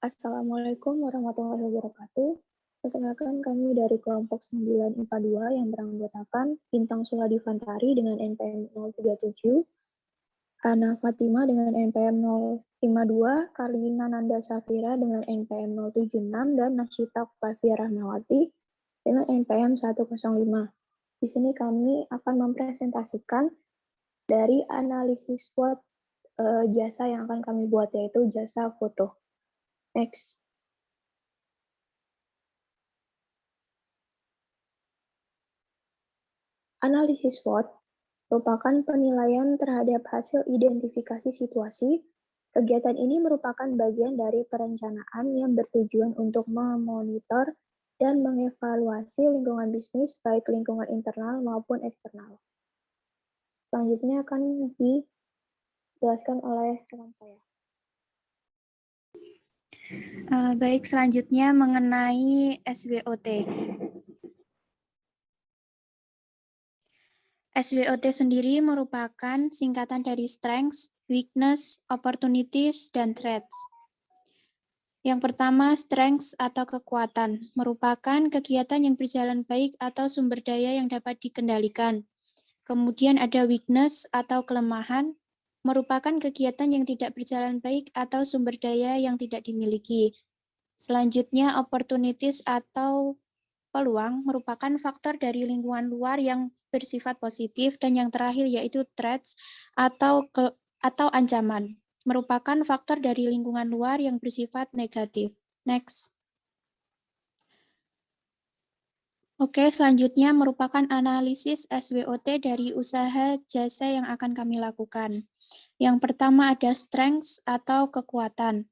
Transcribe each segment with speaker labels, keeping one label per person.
Speaker 1: Assalamualaikum warahmatullahi wabarakatuh. Perkenalkan kami dari kelompok 9 IPA 2 yang beranggotakan Bintang Suladi Fantari dengan NPM 037, Ana Fatima dengan NPM 052, Karlina Nanda Safira dengan NPM 076, dan Nasyita Octavia Rahmawati dengan NPM 105. Di sini kami akan mempresentasikan dari analisis SWOT jasa yang akan kami buat, yaitu jasa foto. Next. Analisis SWOT merupakan penilaian terhadap hasil identifikasi situasi. Kegiatan ini merupakan bagian dari perencanaan yang bertujuan untuk memonitor dan mengevaluasi lingkungan bisnis, baik lingkungan internal maupun eksternal. Selanjutnya akan dijelaskan oleh rekan saya.
Speaker 2: Baik, selanjutnya mengenai SWOT. SWOT sendiri merupakan singkatan dari strengths, weakness, opportunities, dan threats. Yang pertama, strengths atau kekuatan, merupakan kegiatan yang berjalan baik atau sumber daya yang dapat dikendalikan. Kemudian ada weakness atau kelemahan, merupakan kegiatan yang tidak berjalan baik atau sumber daya yang tidak dimiliki. Selanjutnya, opportunities atau peluang merupakan faktor dari lingkungan luar yang bersifat positif, dan yang terakhir yaitu threats atau ancaman, merupakan faktor dari lingkungan luar yang bersifat negatif. Next. Oke, selanjutnya merupakan analisis SWOT dari usaha jasa yang akan kami lakukan. Yang pertama ada strengths atau kekuatan.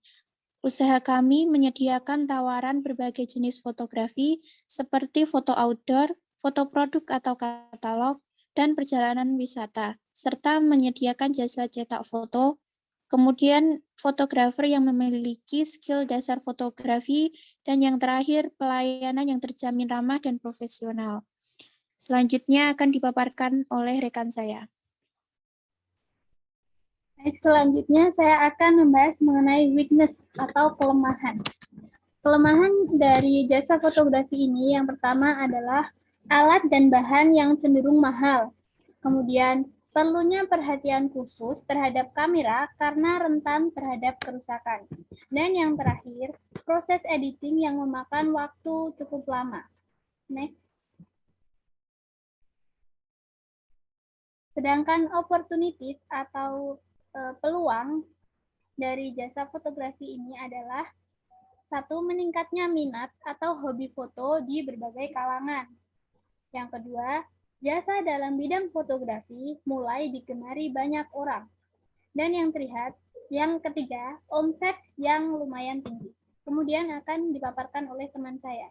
Speaker 2: Usaha kami menyediakan tawaran berbagai jenis fotografi seperti foto outdoor, foto produk atau katalog, dan perjalanan wisata, serta menyediakan jasa cetak foto. Kemudian fotografer yang memiliki skill dasar fotografi, dan yang terakhir pelayanan yang terjamin ramah dan profesional. Selanjutnya akan dipaparkan oleh rekan saya.
Speaker 3: Baik, selanjutnya saya akan membahas mengenai weakness atau kelemahan. Kelemahan dari jasa fotografi ini yang pertama adalah alat dan bahan yang cenderung mahal. Kemudian perlunya perhatian khusus terhadap kamera karena rentan terhadap kerusakan. Dan yang terakhir, proses editing yang memakan waktu cukup lama. Next. Sedangkan opportunities atau peluang dari jasa fotografi ini adalah satu, meningkatnya minat atau hobi foto di berbagai kalangan. Yang kedua, jasa dalam bidang fotografi mulai digemari banyak orang. Dan yang ketiga, omset yang lumayan tinggi. Kemudian akan dipaparkan oleh teman saya.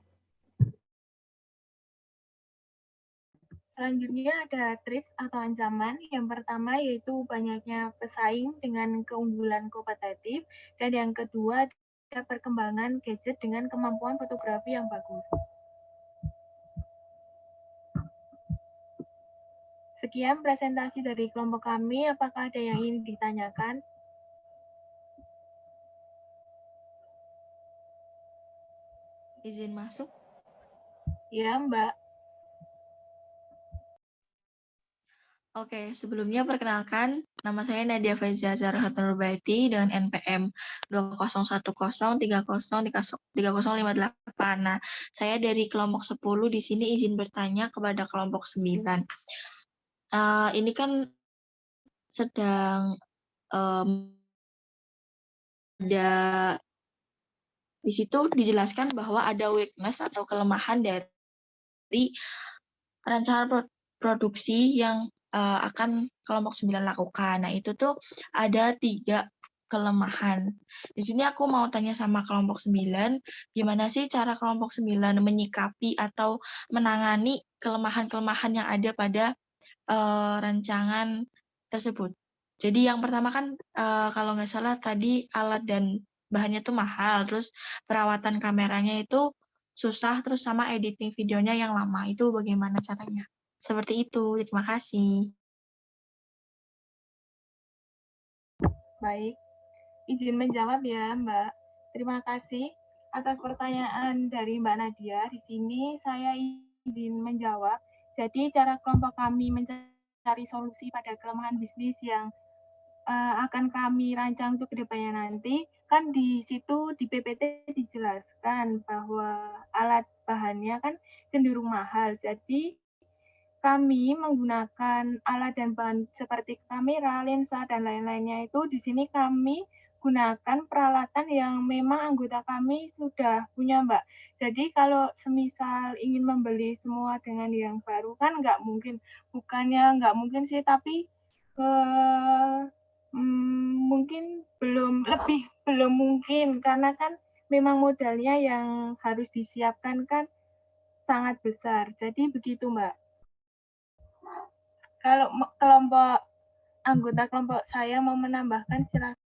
Speaker 4: Selanjutnya ada threats atau ancaman. Yang pertama yaitu banyaknya pesaing dengan keunggulan kompetitif, dan yang kedua ada perkembangan gadget dengan kemampuan fotografi yang bagus. Sekian presentasi dari kelompok kami. Apakah ada yang ingin ditanyakan?
Speaker 5: Izin masuk?
Speaker 4: Ya, Mbak.
Speaker 5: Oke, sebelumnya perkenalkan, nama saya Nadia Faiza Zahra Nurbaiti dengan NPM 2010303058. Nah, saya dari kelompok 10 di sini izin bertanya kepada kelompok 9. Ini kan sedang ada di situ dijelaskan bahwa ada weakness atau kelemahan dari rancangan produksi yang akan kelompok 9 lakukan. Nah, itu tuh ada 3 kelemahan. Di sini aku mau tanya sama kelompok 9, gimana sih cara kelompok 9 menyikapi atau menangani kelemahan-kelemahan yang ada pada rancangan tersebut. Jadi yang pertama kan kalau nggak salah tadi alat dan bahannya tuh mahal, terus perawatan kameranya itu susah, terus sama editing videonya yang lama. Itu bagaimana caranya? Seperti itu, terima kasih.
Speaker 4: Baik, izin menjawab ya, Mbak. Terima kasih atas pertanyaan dari Mbak Nadia. Di sini saya izin menjawab. Jadi cara kelompok kami mencari solusi pada kelemahan bisnis yang akan kami rancang untuk kedepannya nanti, kan di situ di PPT dijelaskan bahwa alat bahannya kan cenderung mahal. Jadi kami menggunakan alat dan bahan seperti kamera, lensa, dan lain-lainnya itu di sini kami gunakan peralatan yang memang anggota kami sudah punya, Mbak. Jadi kalau semisal ingin membeli semua dengan yang baru kan nggak mungkin, bukannya nggak mungkin sih, tapi mungkin belum mungkin karena kan memang modalnya yang harus disiapkan kan sangat besar. Jadi begitu, Mbak. Kalau anggota kelompok saya mau menambahkan, silakan.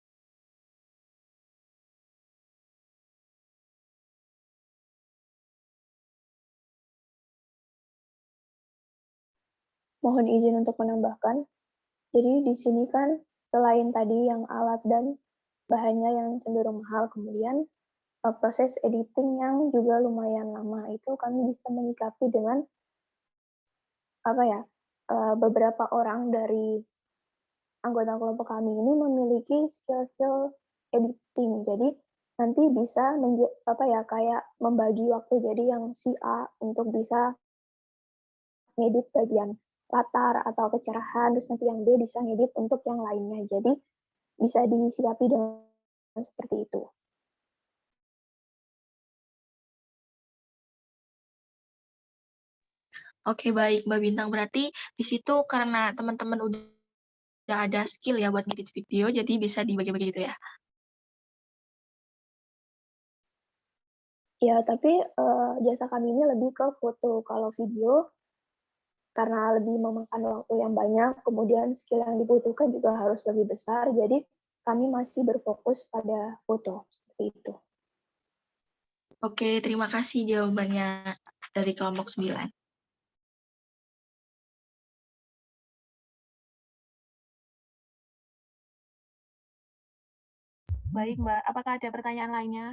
Speaker 1: Mohon izin untuk menambahkan. Jadi di sini kan selain tadi yang alat dan bahannya yang cenderung mahal, kemudian proses editing yang juga lumayan lama, itu kami bisa menyikapi dengan beberapa orang dari anggota kelompok kami ini memiliki skill-skill editing. Jadi nanti bisa kayak membagi waktu, jadi yang si A untuk bisa ngedit bagian latar atau kecerahan, terus nanti yang B bisa ngedit untuk yang lainnya. Jadi bisa disikapi dengan seperti itu.
Speaker 5: Oke, baik Mbak Bintang. Berarti di situ karena teman-teman udah ada skill ya buat ngedit video, jadi bisa dibagi-bagi gitu ya.
Speaker 1: Ya, tapi jasa kami ini lebih ke foto. Kalau video, karena lebih memakan waktu yang banyak, kemudian skill yang dibutuhkan juga harus lebih besar, jadi kami masih berfokus pada foto. Seperti itu.
Speaker 5: Oke, terima kasih jawabannya dari kelompok 9.
Speaker 4: Baik, Mbak. Apakah ada pertanyaan lainnya?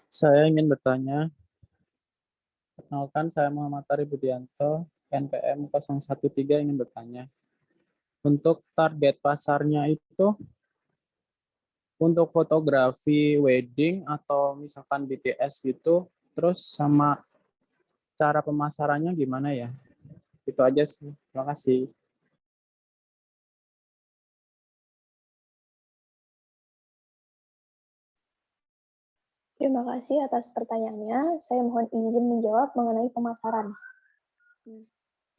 Speaker 6: Saya ingin bertanya. Perkenalkan, saya Muhammad Ari Budianto, NPM 013 ingin bertanya. Untuk target pasarnya itu, untuk fotografi wedding atau misalkan BTS gitu, terus sama cara pemasarannya gimana ya? Itu aja sih. Terima kasih.
Speaker 1: Terima kasih atas pertanyaannya. Saya mohon izin menjawab mengenai pemasaran.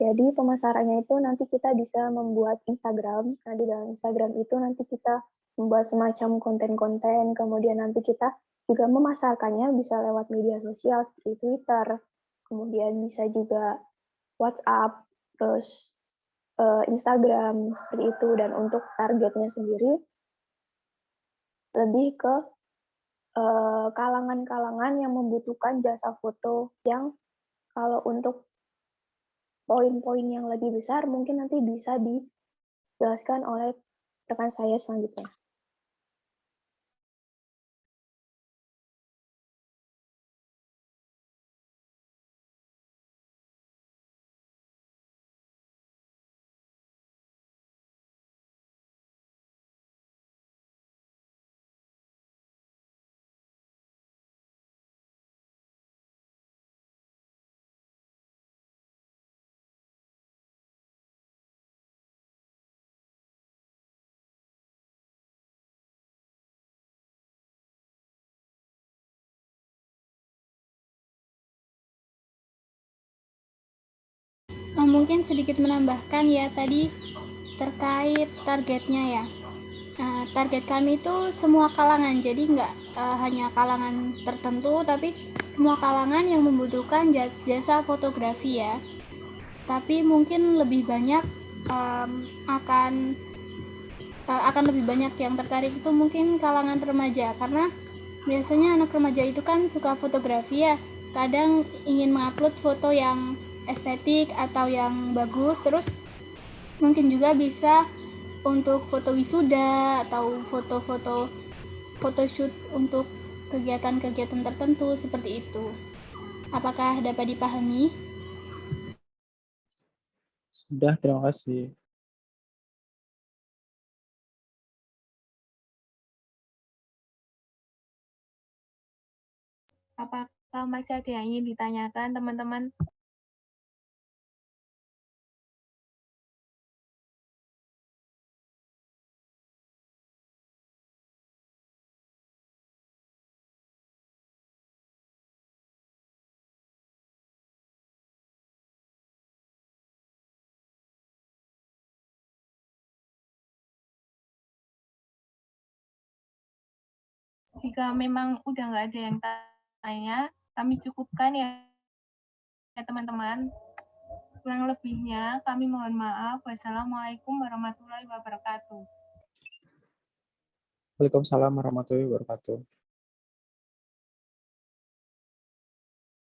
Speaker 1: Jadi pemasarannya itu nanti kita bisa membuat Instagram. Nah, di dalam Instagram itu nanti kita membuat semacam konten-konten, kemudian nanti kita juga memasarkannya bisa lewat media sosial seperti Twitter, kemudian bisa juga WhatsApp, terus Instagram, seperti itu. Dan untuk targetnya sendiri lebih ke kalangan-kalangan yang membutuhkan jasa foto yang kalau untuk poin-poin yang lebih besar mungkin nanti bisa dijelaskan oleh rekan saya selanjutnya.
Speaker 3: Mungkin sedikit menambahkan ya tadi terkait targetnya ya. Target kami itu semua kalangan, jadi nggak hanya kalangan tertentu, tapi semua kalangan yang membutuhkan jasa fotografi ya. Tapi mungkin lebih banyak akan lebih banyak yang tertarik itu mungkin kalangan remaja, karena biasanya anak remaja itu kan suka fotografi ya, kadang ingin mengupload foto yang estetik atau yang bagus, terus mungkin juga bisa untuk foto wisuda atau foto-foto photoshoot untuk kegiatan-kegiatan tertentu seperti itu. Apakah dapat dipahami?
Speaker 6: Sudah, terima kasih.
Speaker 4: Apakah masih ada yang ingin ditanyakan, teman-teman? Jika memang udah nggak ada yang tanya, kami cukupkan ya teman-teman. Kurang lebihnya kami mohon maaf. Wassalamualaikum warahmatullahi wabarakatuh.
Speaker 6: Waalaikumsalam warahmatullahi wabarakatuh.